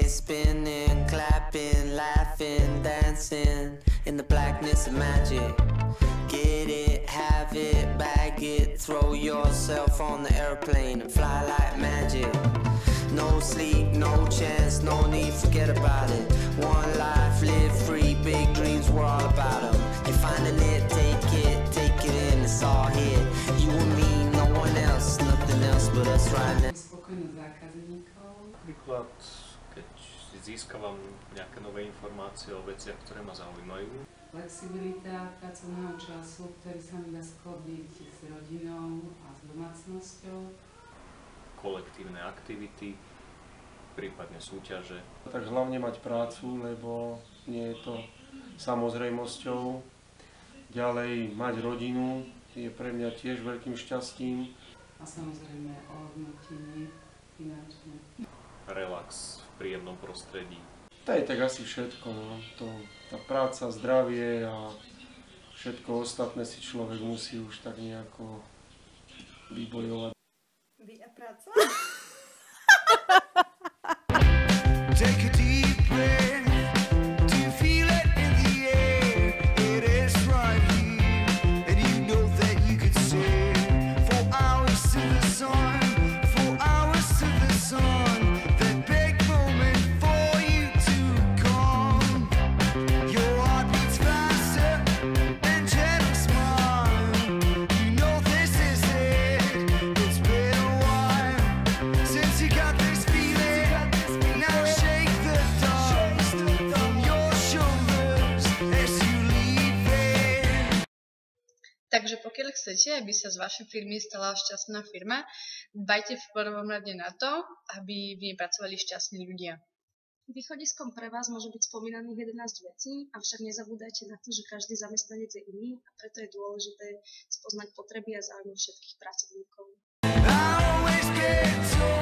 spinning, clapping, laughing, dancing in the blackness of magic. Get it, have it, bag it, throw yourself on the airplane and fly like magic. No sleep, no chance, no need, forget about it. One life, live free, big dreams, we're all about them. You're finding it, take it in, it's all here. You and me, no one else, nothing else but us right now. Spokojnosť zákazníkov. Príklad, keď získavam nejaké nové informácie o veciach, ktoré ma zaujímajú. Flexibilita pracovného času, ktorý sa mi dá sklbiť s rodinou a s domácnosťou. Kolektívne aktivity, prípadne súťaže. Tak hlavne mať prácu, lebo nie je to samozrejmosťou. Ďalej mať rodinu je pre mňa tiež veľkým šťastím. A samozrejme ohodnotenie finančné. Relax v príjemnom prostredí. To je tak asi všetko. No. Tá práca, zdravie a všetko ostatné si človek musí už tak nejako vybojovať. Vy a práca? Take a deep breath. Do you feel it in the air? It is right here, and you know that you could stay for hours to the sun, for hours to the sun. That big moment for you to come. Your heart beats faster and gentle smile. You know this is it. It's been a while since you got this feeling. Now shake the dust from your shoulders as you leave it. Takže pokiaľ chcete, aby sa z vašej firmy stala šťastná firma, dbajte v prvom rade na to, aby v nej pracovali šťastní ľudia. Východiskom pre vás môže byť spomínaných 11 vecí, avšak nezabúdajte na to, že každý zamestnanec je iný a preto je dôležité spoznať potreby a záujmy všetkých pracovníkov. I always get told